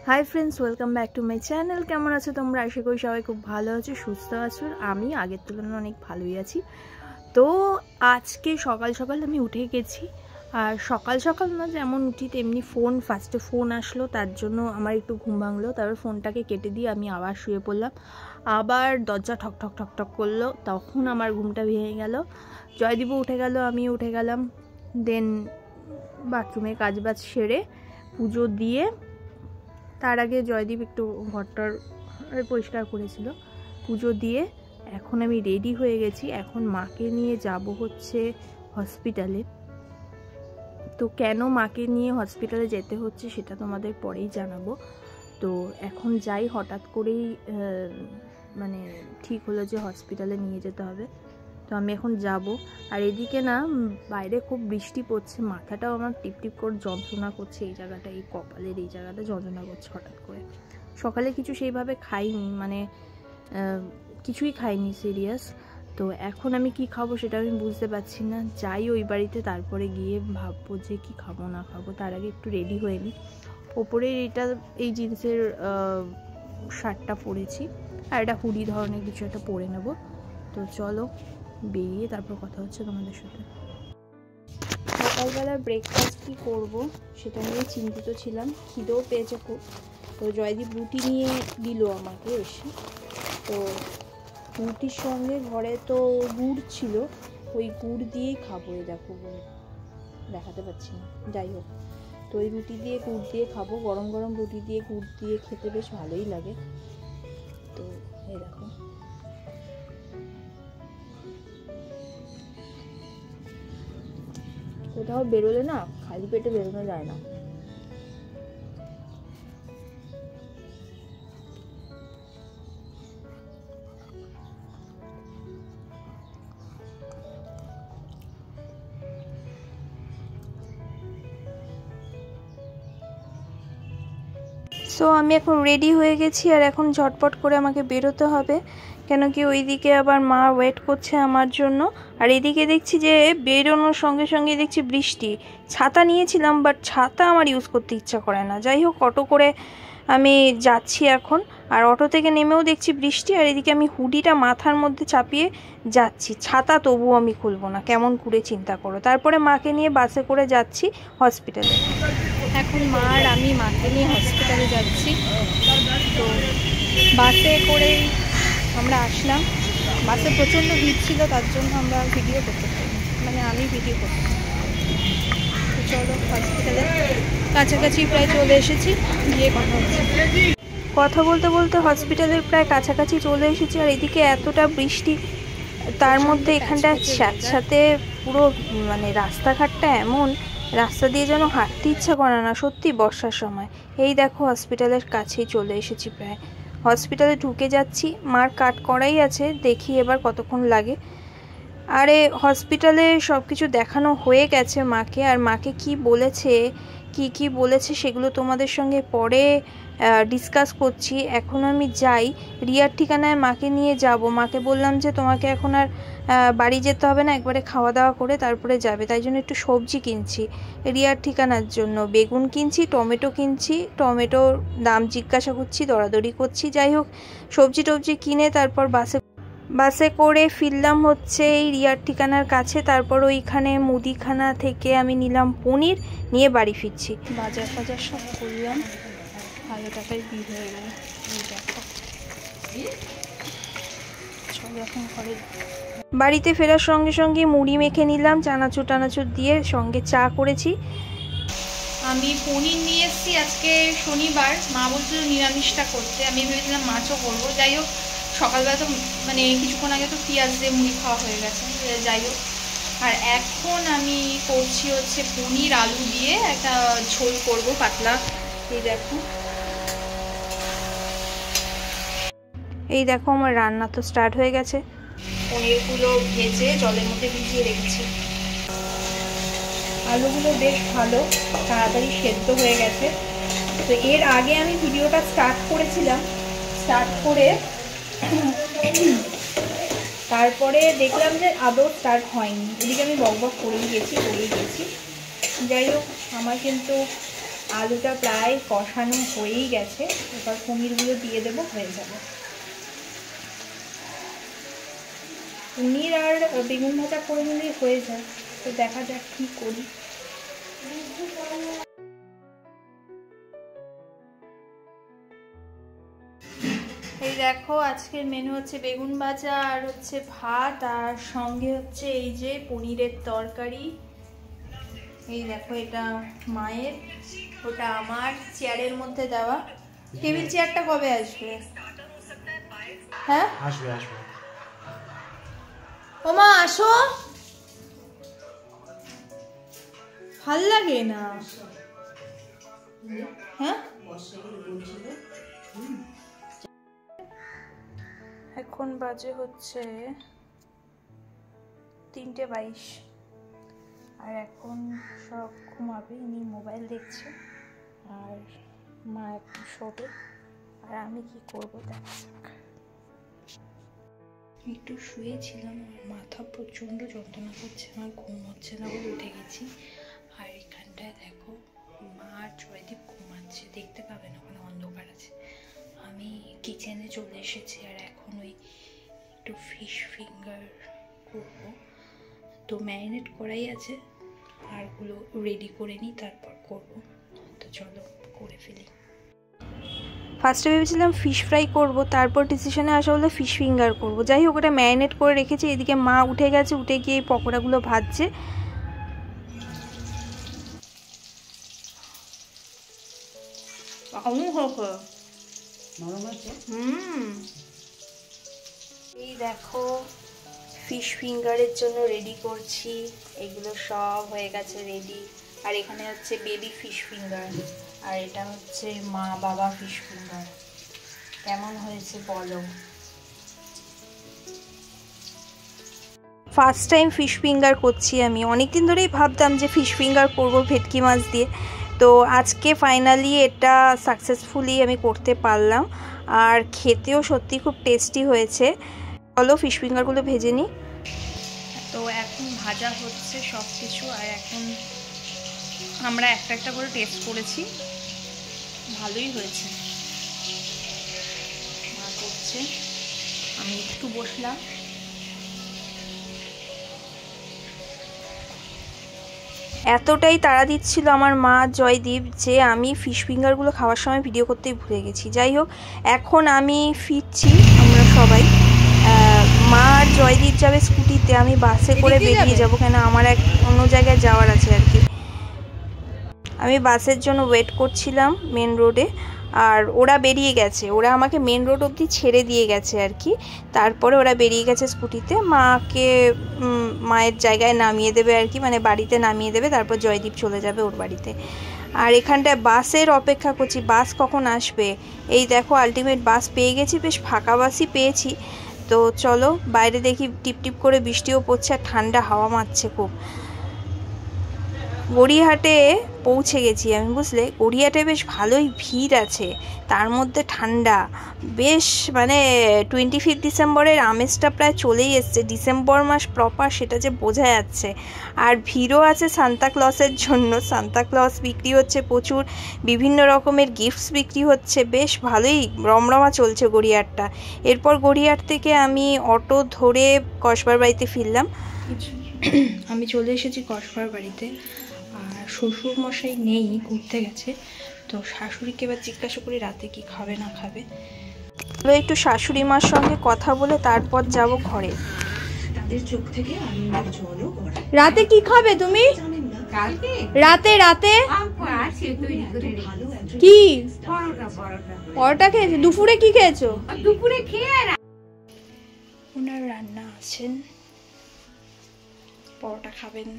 High friends welcome back to my channel. केमन आछो तोमरा? आशा करी सबाई खूब भालो आछो, सुस्थ आछो। आमी आगेर तुलनाय अनेक भालोई आछि। तो आज के सकाल सकाल आमी उठे गेছি আর সকাল সকাল না যেমন উঠি তেমনি ফার্স্টে ফোন আসলো, তার জন্য আমার একটু ঘুম ভাঙলো। তারপর ফোনটাকে কেটে দিয়ে আমি আবার শুয়ে পড়লাম। আবার দরজা ঠক ঠক ঠক ঠক করলো, তখন আমার ঘুমটা ভেঙে গেল। জয়দীপও উঠে গেল, আমিও উঠে গেলাম। দেন বাথরুমে কাজবাজ সেরে পুজো দিয়ে, তার আগে জয়দীপ একটু ঘরটার পরিষ্কার করেছিল, পুজো দিয়ে এখন আমি রেডি হয়ে গেছি। এখন মাকে নিয়ে যাব হচ্ছে হসপিটালে। তো কেন মাকে নিয়ে হসপিটালে যেতে হচ্ছে সেটা তোমাদের পরেই জানাবো। তো এখন যাই, হঠাৎ করেই মানে ঠিক হলো যে হসপিটালে নিয়ে যেতে হবে। তো আমি এখন যাব। আর এদিকে না বাইরে খুব বৃষ্টি পড়ছে, মাথাটাও আমার টিপ টিপ করে যন্ত্রণা করছে, এই জায়গাটা, এই কপালের এই জায়গাটা যন্ত্রণা করছে হঠাৎ করে। সকালে কিছু সেইভাবে খাইনি, মানে কিছুই খাইনি সিরিয়াস। তো এখন আমি কি খাবো সেটা আমি বুঝতে পারছি না। যাই ওই বাড়িতে, তারপরে গিয়ে ভাববো যে কি খাবো না খাবো। তার আগে একটু রেডি হয়ে নিই। ওপরে এই জিন্সের শার্টটা পরেছি, আর এটা হুডি ধরনের কিছু একটা পরে নেব। তো চলো বেরিয়ে তারপর কথা হচ্ছে তোমাদের সাথে। সকালবেলা ব্রেকফাস্ট কী করবো সেটা নিয়ে চিন্তিত ছিলাম, খিদেও পেয়েছে খুব। তো জয়দীপ রুটি নিয়ে দিল আমাকে এসে। তো রুটির সঙ্গে ঘরে তো গুড় ছিল, ওই গুড় দিয়েই খাবো। দেখো দেখাতে পাচ্ছি না, যাই হোক। তো ওই রুটি দিয়ে গুড় দিয়ে খাবো, গরম গরম রুটি দিয়ে গুড় দিয়ে খেতে বেশ ভালোই লাগে। তো এই দেখো, কোথাও বেরোলে না খালি পেটে বেরোনো যায় না। সো আমি এখন রেডি হয়ে গেছি, আর এখন ঝটপট করে আমাকে বেরোতে হবে, কেন কি ওইদিকে আবার মা ওয়েট করছে আমার জন্য। আর এদিকে দেখছি যে বেরোনোর সঙ্গে সঙ্গে দেখছি বৃষ্টি। ছাতা নিয়েছিলাম, বাট ছাতা আমার ইউজ করতে ইচ্ছা করে না। যাই হোক, অটো করে আমি যাচ্ছি এখন। আর অটো থেকে নেমেও দেখছি বৃষ্টি, আর এদিকে আমি হুডিটা মাথার মধ্যে চাপিয়ে যাচ্ছি। ছাতা তবুও আমি খুলবো না, কেমন করে চিন্তা করো। তারপরে মাকে নিয়ে বাসে করে যাচ্ছি হসপিটালে। এখন মা আর আমি মাকে নিয়ে হসপিটালে যাচ্ছি। তো বাসে করেই আমরা আসলাম। বাসে প্রচণ্ড ভিড় ছিল, তার জন্য আমরা ভিডিও করতে পারিনি, মানে আমি ভিডিও করতে পারি। তো চলো, হসপিটালে কাছাকাছি প্রায় চলে এসেছি, গিয়ে কথা হচ্ছে। কথা বলতে বলতে হসপিটালের প্রায় কাছাকাছি চলে এসেছি। আর এদিকে এতটা বৃষ্টি, তার মধ্যে এখানটা সাথে পুরো মানে রাস্তাঘাটটা এমন, রাস্তা দিয়ে যেন হাঁটতে ইচ্ছা করে না সত্যি বর্ষার সময়। এই দেখো হসপিটালের কাছেই চলে এসেছি প্রায়। হসপিটালে ঢুকে যাচ্ছি, মার কাট করাই আছে, দেখি এবার কতক্ষণ লাগে। আরে হসপিটালে সব কিছু দেখানো হয়ে গেছে মাকে। আর মাকে কি বলেছে সেগুলো তোমাদের সঙ্গে পরে ডিসকাস করছি। এখন আমি যাই, রিয়ার ঠিকানায় মাকে নিয়ে যাব। মাকে বললাম যে তোমাকে এখন আর বাড়ি যেতে হবে না, একবারে খাওয়া দাওয়া করে তারপরে যাবে। তাই জন্য একটু সবজি কিনছি রিয়ার ঠিকানার জন্য। বেগুন কিনছি, টমেটো কিনছি, টমেটোর দাম জিজ্ঞাসা করছি, দরাদরি করছি। যাই হোক, সবজি টবজি কিনে তারপর বাসে করে ফিরলাম হচ্ছে এই রিয়ার ঠিকানার কাছে। তারপর ওইখানে মুদিখানা থেকে আমি নিলাম পনির, নিয়ে বাড়ি ফিরছি। বাজার টাজার সব করলাম, ভালো টাকায় বিল হয়ে গেল। এখন ঘরে বাড়িতে ফেরার সঙ্গে সঙ্গে মুড়ি মেখে নিলাম, চানাচুর টানাচুর দিয়ে, সঙ্গে চা করেছি। আমি পনির নিয়ে এসেছি, আজকে শনিবার, মা বলছিল নিরামিষটা করতে। আমি ভেবেছিলাম মাছও করবো। যাই হোক, সকালবেলা তো মানে কিছুক্ষণ আগে তো পেঁয়াজ দিয়ে মুড়ি খাওয়া হয়ে গেছে। যাই হোক, আর এখন আমি করছি হচ্ছে পনির আলু দিয়ে একটা ঝোল করব পাতলা। এই দেখো আমার রান্না তো স্টার্ট হয়ে গেছে। পনিরগুলো ভেজে জলের মধ্যে ভিজিয়ে রেখেছি। আলুগুলো বেশ ভালো তাড়াতাড়ি সেদ্ধ হয়ে গেছে। তো এর আগে আমি ভিডিওটা স্টার্ট করেছিলাম, স্টার্ট করে তারপরে দেখলাম যে আদৌ স্টার্ট হয়নি। এদিকে আমি বকবক করেই গেছি। যাই হোক, আমার কিন্তু আলুটা প্রায় কষানো হয়েই গেছে, এবার পনিরগুলো দিয়ে দেবো, হয়ে যাবে। পনির আর বেগুন ভাজা করে নিলেই হয়ে যায়। তো দেখা যাক কি করি। এই দেখো আজকের মেনু হচ্ছে বেগুন ভাজা আর হচ্ছে ভাত, আর সঙ্গে হচ্ছে এই যে পনিরের তরকারি। এই দেখো এটা মায়ের, ওটা আমার, চেয়ারের মধ্যে দেওয়া। টেবিল চেয়ারটা কবে আসবে? হ্যাঁ আসবে আসবে। ও মা আসো, ভাল লাগে না। হ্যাঁ এখন বাজে হচ্ছে 3:22 আর এখন সব ঘুমাবে, ইনি মোবাইল দেখছে আর মা এখন শোবে, আর আমি কি করবো দেখা যাক। একটু শুয়েছিলাম, আমার মাথা প্রচণ্ড যন্ত্রণা করছে, আমার ঘুম হচ্ছে না বলে উঠে গেছি। আর এখানটায় দেখো মা আর জয়দীপ ঘুমাচ্ছে, দেখতে পাবে না, ওখানে অন্ধকার আছে। আমি কিচেনে চলে এসেছি আর এখন ওই একটু ফিশ ফিঙ্গার করবো, তো ম্যারিনেট করাই আছে, আরগুলো রেডি করে নিই তারপর করব। তো চলো করে ফেলি। ফার্স্টে ভেবেছিলাম ফিশ ফ্রাই করব, তারপর ডিসিশনে আসা হলো ফিশ ফিঙ্গার করব। যাই হোক ওটা ম্যারিনেট করে রেখেছি। এদিকে মা উঠে গেছে, উঠে গিয়ে এই পকোড়াগুলো ভাজছে। এই দেখো ফিশ ফিঙ্গারের জন্য রেডি করছি, এগুলো সব হয়ে গেছে রেডি। আর এখানে হচ্ছে বেবি ফিশ ফিঙ্গার, আর এটা হচ্ছে মা বাবা ফিশ ফিঙ্গার। কেমন হয়েছে বলো? ফার্স্ট টাইম ফিশ ফিঙ্গার করছি আমি, অনেকদিন ধরেই ভাবতাম যে ফিশ ফিঙ্গার করবো ভেটকি মাছ দিয়ে। তো আজকে ফাইনালি এটা সাকসেসফুলি আমি করতে পারলাম, আর খেতেও সত্যি খুব টেস্টি হয়েছে। চলো ফিশ ফিঙ্গারগুলো ভেজে নিই। তো এখন ভাজা হচ্ছে সব কিছু, আর এখন আমরা একটা একটা করে টেস্ট করেছি, ভালোই হয়েছে। মা করছে, আমি একটু বসলাম। এতটাই তাড়া দিচ্ছিল আমার মা জয়দীপ যে আমি ফিশ ফিঙ্গারগুলো খাওয়ার সময় ভিডিও করতেই ভুলে গেছি। যাই হোক এখন আমি ফিরছি, আমরা সবাই, মা আর জয়দীপ যাবে স্কুটিতে, আমি বাসে করে বেরিয়ে যাব, কেন আমার এক অন্য জায়গায় যাওয়ার আছে আর কি। আমি বাসের জন্য ওয়েট করছিলাম মেন রোডে, আর ওরা বেরিয়ে গেছে, ওরা আমাকে মেন রোড অবধি ছেড়ে দিয়ে গেছে আর কি। তারপরে ওরা বেরিয়ে গেছে স্কুটিতে, মাকে মায়ের জায়গায় নামিয়ে দেবে আর কি, মানে বাড়িতে নামিয়ে দেবে, তারপর জয়দীপ চলে যাবে ওর বাড়িতে। আর এখানটায় বাসের অপেক্ষা করছি, বাস কখন আসবে। এই দেখো আলটিমেট বাস পেয়ে গেছি, বেশ ফাঁকা বাসই পেয়েছি। তো চলো বাইরে দেখি, টিপ টিপ করে বৃষ্টিও পড়ছে আর ঠান্ডা হাওয়া মারছে খুব। গড়িয়াহাটে পৌঁছে গেছি আমি, বুঝলে। গড়িয়াহাটে বেশ ভালোই ভিড় আছে, তার মধ্যে ঠান্ডা বেশ, মানে 25 ডিসেম্বরের আমেজটা প্রায় চলেই এসছে। ডিসেম্বর মাস প্রপার সেটা যে বোঝা যাচ্ছে। আর ভিড়ও আছে সান্তাক্লজের জন্য, সান্তাক্লজ বিক্রি হচ্ছে প্রচুর, বিভিন্ন রকমের গিফটস বিক্রি হচ্ছে, বেশ ভালোই রমরমা চলছে গড়িয়াহাটটা। এরপর গড়িয়াহাট থেকে আমি অটো ধরে কসবার বাড়িতে ফিরলাম। আমি চলে এসেছি কসবার বাড়িতে, আর শ্বশুর মশাই নেই, ঘুরতে গেছে। তো শাশুড়িকে এবার জিজ্ঞাসা করি রাতে কি খাবে না খাবে। একটু শাশুড়ি মার সঙ্গে কথা বলে তারপর যাব ঘরে। রাতে কি খাবে তুমি? রাতে রাতে কি পরোটা খেয়েছো? দুপুরে কি খেয়েছো? দুপুরে খেয়ে ওনার রান্না আছেন, পরোটা খাবেন।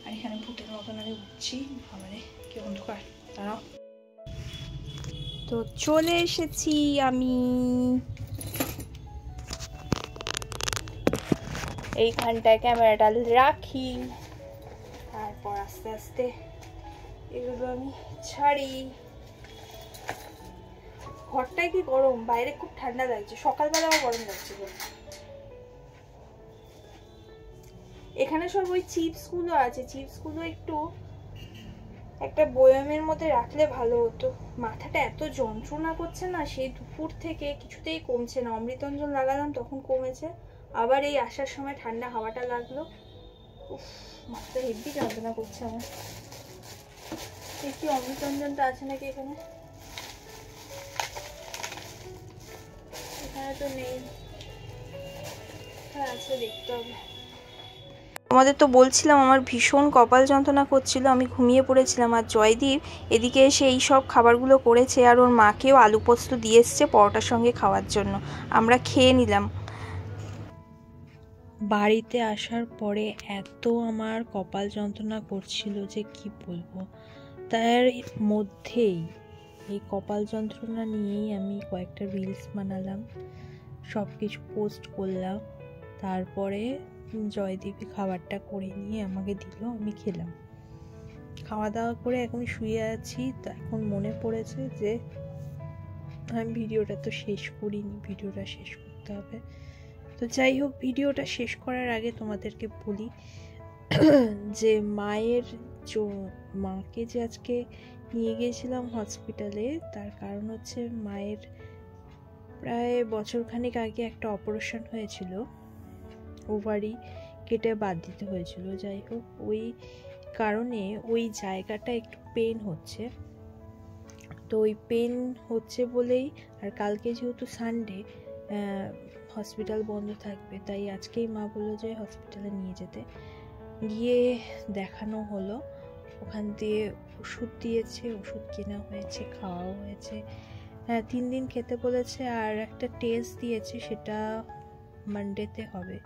আর এখানে ভূতের মতন আমি উঠছি, আমারে কি অন্ধকার, দাঁড়াও। তো চলে এসেছি আমি, এইখানটায় ক্যামেরাটা রাখি, তারপর আস্তে আস্তে এগুলো আমি ছাড়ি। ঘরটায় কি গরম, বাইরে খুব ঠান্ডা লাগছে, সকালবেলা আমার গরম লাগছে। এখানে সব ওই চিপসগুলো আছে, চিপসগুলো একটু একটা বয়ামের মধ্যে রাখলে ভালো হতো। মাথাটা এত যন্ত্রণা করছে না, সেই দুপুর থেকে কিছুতেই কমছে না। অমৃতঞ্জন লাগালাম তখন কমেছে, আবার এই আসার সময় ঠান্ডা হাওয়াটা লাগলো। উফ, মাথাটা হেভি যন্ত্রণা করছে আমার। দেখি অমৃতঞ্জনটা আছে নাকি এখানে। এখানে তো নেই, হ্যাঁ আছে, দেখতে হবে। আমাদের তো বলছিলাম আমার ভীষণ কপাল যন্ত্রণা করছিল, আমি ঘুমিয়ে পড়েছিলাম। আর জয়দীপ এদিকে এসে এই সব খাবারগুলো করেছে, আর ওর মাকেও আলু পোস্ত দিয়ে এসছে পরোটার সঙ্গে খাওয়ার জন্য। আমরা খেয়ে নিলাম। বাড়িতে আসার পরে এত আমার কপাল যন্ত্রণা করছিল যে কি বলবো। তার মধ্যেই এই কপাল যন্ত্রণা নিয়েই আমি কয়েকটা রিলস বানালাম, সব কিছু পোস্ট করলাম। তারপরে জয়দীপই খাবারটা করে নিয়ে আমাকে দিল, আমি খেলাম। খাওয়া দাওয়া করে এখন শুয়ে আছি। তো এখন মনে পড়েছে যে আমি ভিডিওটা তো শেষ করিনি, ভিডিওটা শেষ করতে হবে। তো যাই হোক, ভিডিওটা শেষ করার আগে তোমাদেরকে বলি যে মাকে যে আজকে নিয়ে গিয়েছিলাম হসপিটালে, তার কারণ হচ্ছে মায়ের প্রায় বছরখানেক আগে একটা অপারেশন হয়েছিল, ওভারি কেটে বাদ দিতে হয়েছিল। যাই হোক, ওই কারণে ওই জায়গাটা একটু পেন হচ্ছে। তো ওই পেন হচ্ছে বলেই, আর কালকে যেহেতু সানডে হসপিটাল বন্ধ থাকবে, তাই আজকেই মা বললো যে হসপিটালে নিয়ে যেতে। গিয়ে দেখানো হলো, ওখান দিয়ে ওষুধ দিয়েছে, ওষুধ কেনা হয়েছে, খাওয়াও হয়েছে। 3 দিন খেতে বলেছে, আর একটা টেস্ট দিয়েছে, সেটা মানডেতে হবে।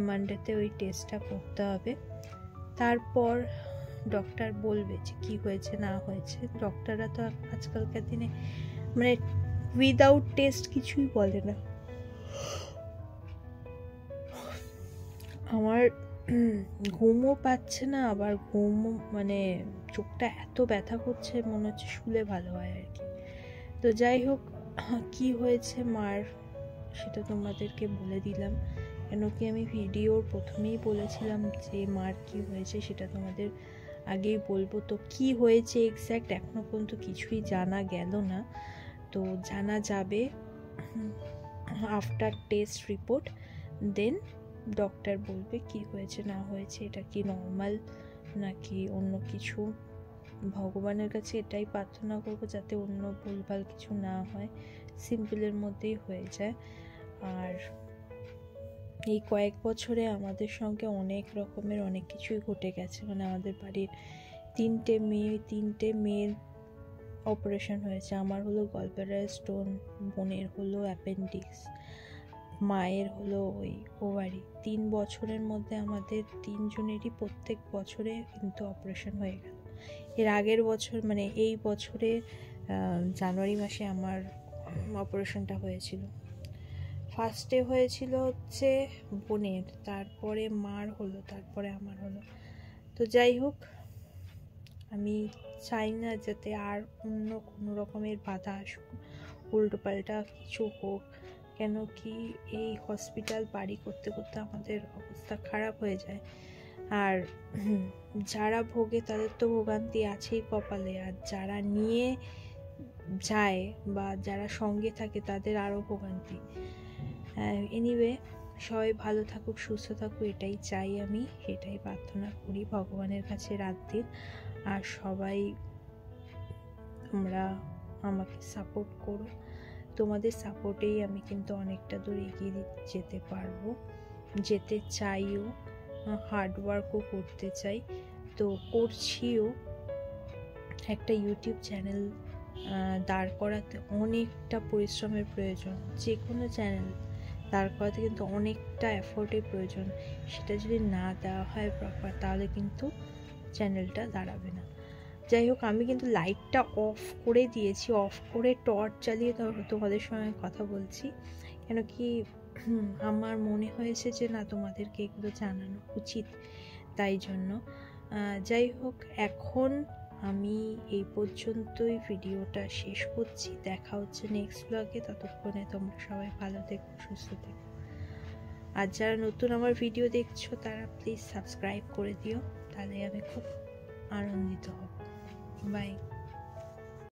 মানডেতে ওই টেস্টটা করতে হবে। তারপর ডক্টর বলবে যে কি হয়েছে না হয়েছে। ডক্টররা তো আজকালকার দিনে মানে উইদাউট টেস্ট কিছুই বলে না। আমার ঘুমও পাচ্ছে না, আবার মানে চোখটা এত ব্যথা করছে, মনে হচ্ছে শুলে ভালো হয় আর কি। তো যাই হোক, কি হয়েছে মার সেটা তোমাদেরকে বলে দিলাম, কেন কি আমি ভিডিওর প্রথমেই বলেছিলাম যে মার কি হয়েছে সেটা তোমাদের আগেই বলবো। তো কি হয়েছে এক্স্যাক্ট এখনো পর্যন্ত কিছুই জানা গেল না, তো জানা যাবে আফটার টেস্ট রিপোর্ট। দেন ডক্টর বলবে কি হয়েছে না হয়েছে, এটা কি নর্মাল নাকি অন্য কিছু। ভগবানের কাছে এটাই প্রার্থনা করবো যাতে অন্য ভুলভাল কিছু না হয়, সিম্পলের মধ্যেই হয়ে যায়। আর এই কয়েক বছরে আমাদের সঙ্গে অনেক রকমের অনেক কিছুই ঘটে গেছে। মানে আমাদের বাড়ির 3টে মেয়ের অপারেশন হয়েছে। আমার হলো গলব্লাডার স্টোন, বোনের হলো অ্যাপেন্ডিক্স, মায়ের হলো ওই ওভারি। 3 বছরের মধ্যে আমাদের 3 জনেরই প্রত্যেক বছরে কিন্তু অপারেশন হয়ে গেল। এর আগের বছর মানে এই বছরে জানুয়ারি মাসে আমার অপারেশনটা হয়েছিল। ফার্স্টে হয়েছিল হচ্ছে বোনের, তারপরে মার হলো, তারপরে আমার হলো। তো যাই হোক, আমি চাই না যাতে আর অন্য কোনো রকমের বাধা আসুক, উল্টোপাল্টা কিছু হোক। কেন কি এই হসপিটাল বাড়ি করতে করতে আমাদের অবস্থা খারাপ হয়ে যায়। আর যারা ভোগে তাদের তো ভোগান্তি আছেই কপালে, আর যারা নিয়ে যায় বা যারা সঙ্গে থাকে তাদের আরও ভোগান্তি। এনিওয়ে, সবাই ভালো থাকুক, সুস্থ থাকুক, এটাই চাই আমি, এটাই প্রার্থনা করি ভগবানের কাছে রাত দিন। আর সবাই আমাকে সাপোর্ট করো, তোমাদের সাপোর্টেই আমি কিন্তু অনেকটা দূর এগিয়ে যেতে পারবো, যেতে চাইও, হার্ডওয়ার্কও করতে চাই, তো করছিও। একটা ইউটিউব চ্যানেল দাঁড় করাতে অনেকটা পরিশ্রমের প্রয়োজন, যে কোনো চ্যানেল দাঁড় করাতে কিন্তু অনেকটা এফোর্টের প্রয়োজন। সেটা যদি না দেওয়া হয় প্রপার, তাহলে কিন্তু চ্যানেলটা দাঁড়াবে না। যাই হোক, আমি কিন্তু লাইটটা অফ করে দিয়েছি, অফ করে টর্চ জ্বালিয়ে তোমাদের সঙ্গে কথা বলছি, কেন কি আমার মনে হয়েছে যে না, তোমাদেরকে এগুলো জানানো উচিত, তাই জন্য। যাই হোক, এখন আমি এই পর্যন্তই ভিডিওটা শেষ করছি। দেখা হচ্ছে নেক্সট ব্লগে, ততক্ষণে তোমরা সবাই ভালো থেকো, সুস্থ থেকো। আর যারা নতুন আমার ভিডিও দেখছো তারা প্লিজ সাবস্ক্রাইব করে দিও, তাহলে আমি খুব আনন্দিত হব। বাই।